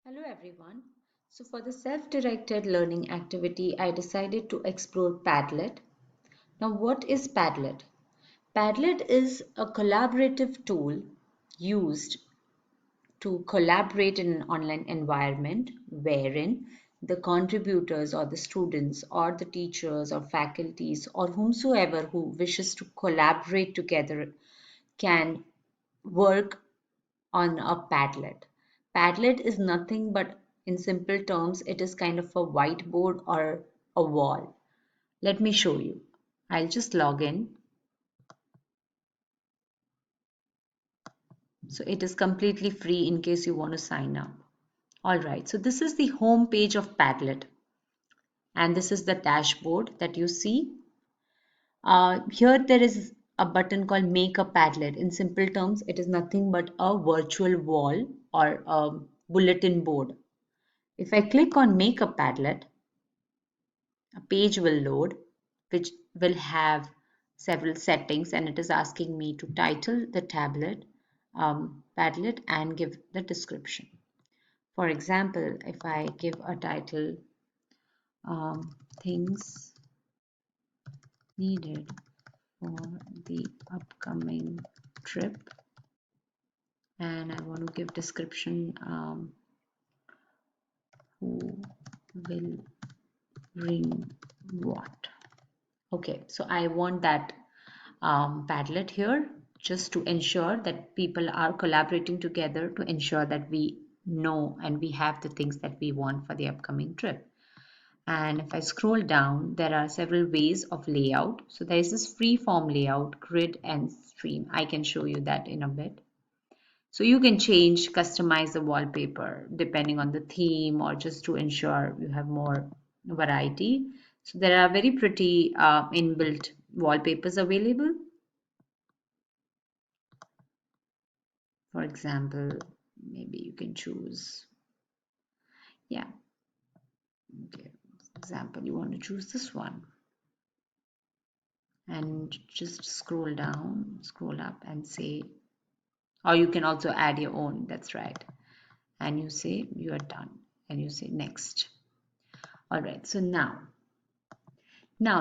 Hello everyone. So for the self-directed learning activity, I decided to explore Padlet. Now what is Padlet? Padlet is a collaborative tool used to collaborate in an online environment wherein the contributors or the students or the teachers or faculties or whomsoever who wishes to collaborate together can work on a Padlet. Padlet is nothing but, in simple terms, it is kind of a whiteboard or a wall. Let me show you. I'll just log in. So it is completely free in case you want to sign up. All right, so this is the home page of Padlet, and this is the dashboard that you see. Here there is a button called Make a Padlet. In simple terms, it is nothing but a virtual wall or a bulletin board. If I click on Make a Padlet, a page will load which will have several settings, and it is asking me to title the Padlet and give the description. For example, if I give a title, things needed for the upcoming trip, and I want to give description, who will bring what. Okay, so I want that Padlet here just to ensure that people are collaborating together to ensure that we know and we have the things that we want for the upcoming trip. And if I scroll down, there are several ways of layout. So there is this free form layout, grid and stream. I can show you that in a bit. So you can change, customize the wallpaper depending on the theme or just to ensure you have more variety. So there are very pretty inbuilt wallpapers available. For example, maybe you can choose, yeah, okay. For example, you want to choose this one and just scroll down, scroll up and say, or you can also add your own, that's right. And you say you are done and you say next. All right, so now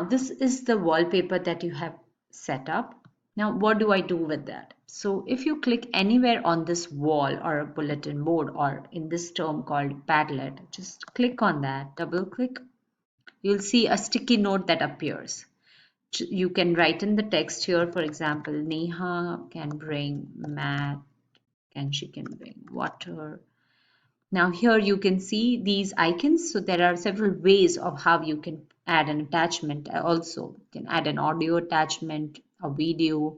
this is the wallpaper that you have set up. Now, what do I do with that? So if you click anywhere on this wall or a bulletin board or in this term called Padlet, just click on that, double click. You'll see a sticky note that appears. You can write in the text here, for example, Neha can bring mat, and she can bring water. Now here you can see these icons. So there are several ways of how you can add an attachment. Also, you can add an audio attachment, a video.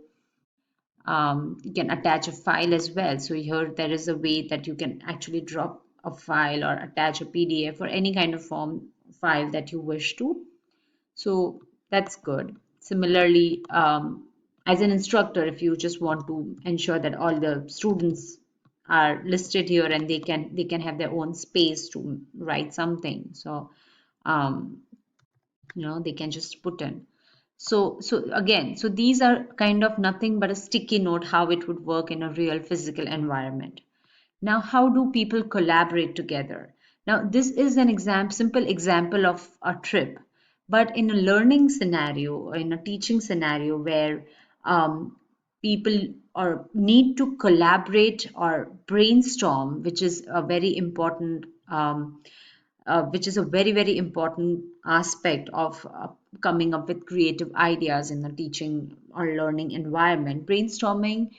You can attach a file as well. So here there is a way that you can actually drop a file or attach a PDF or any kind of form file that you wish to. So that's good. Similarly, as an instructor, if you just want to ensure that all the students are listed here and they can have their own space to write something, so um, they can just put in. So again, so these are kind of nothing but a sticky note how it would work in a real physical environment. Now, how do people collaborate together? Now, this is an simple example of a trip, but in a learning scenario, or in a teaching scenario where people or need to collaborate or brainstorm, which is a very important very important aspect of coming up with creative ideas in a teaching or learning environment. Brainstorming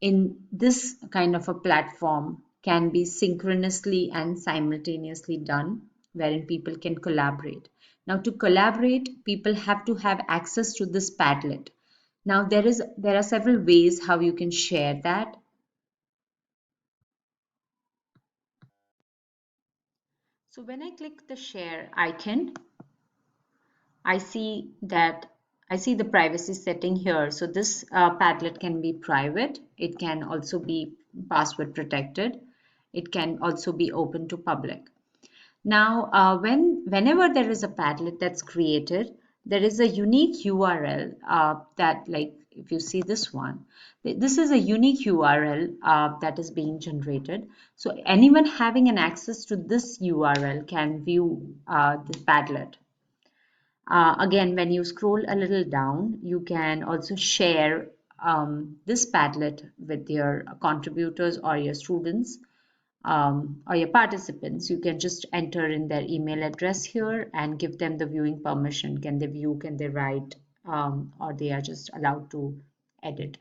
in this kind of a platform can be synchronously and simultaneously done, wherein people can collaborate. Now, to collaborate, people have to have access to this Padlet. Now, there are several ways how you can share that. So when I click the share icon, I see that I see the privacy setting here. So this Padlet can be private. It can also be password protected. It can also be open to public. Now, whenever there is a Padlet that's created, there is a unique URL that, like, if you see this one, this is a unique URL that is being generated. So anyone having an access to this URL can view the Padlet. Again, when you scroll a little down, you can also share this Padlet with your contributors or your students or your participants. You can just enter in their email address here and give them the viewing permission. Can they view, can they write, or they are just allowed to edit.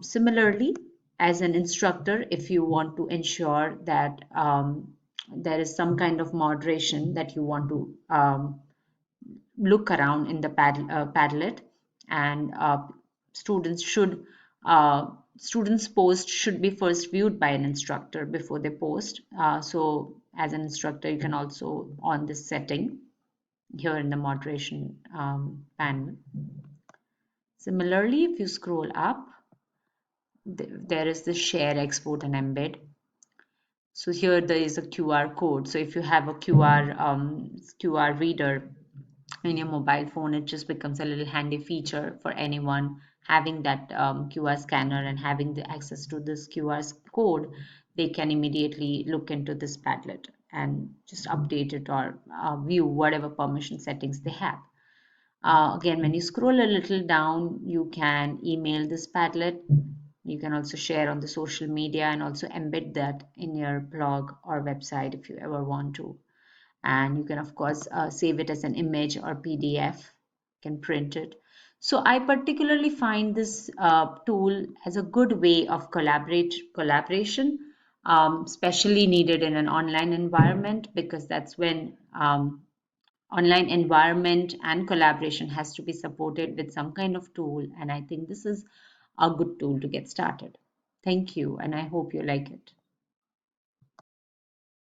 Similarly, as an instructor, if you want to ensure that there is some kind of moderation that you want to look around in the Padlet, and students should students post should be first viewed by an instructor before they post. So as an instructor, you can also on this setting here in the moderation panel. Similarly, if you scroll up, there is the share, export, and embed. So here there is a QR code. So if you have a QR reader in your mobile phone, it just becomes a little handy feature for anyone having that QR scanner and having the access to this QR code. They can immediately look into this Padlet and just update it or view whatever permission settings they have. Again, when you scroll a little down, you can email this Padlet. You can also share on the social media and also embed that in your blog or website if you ever want to. And you can, of course, save it as an image or PDF. You can print it. So I particularly find this tool as a good way of collaboration, especially needed in an online environment, because that's when online environment and collaboration has to be supported with some kind of tool. And I think this is a good tool to get started. Thank you, and I hope you like it.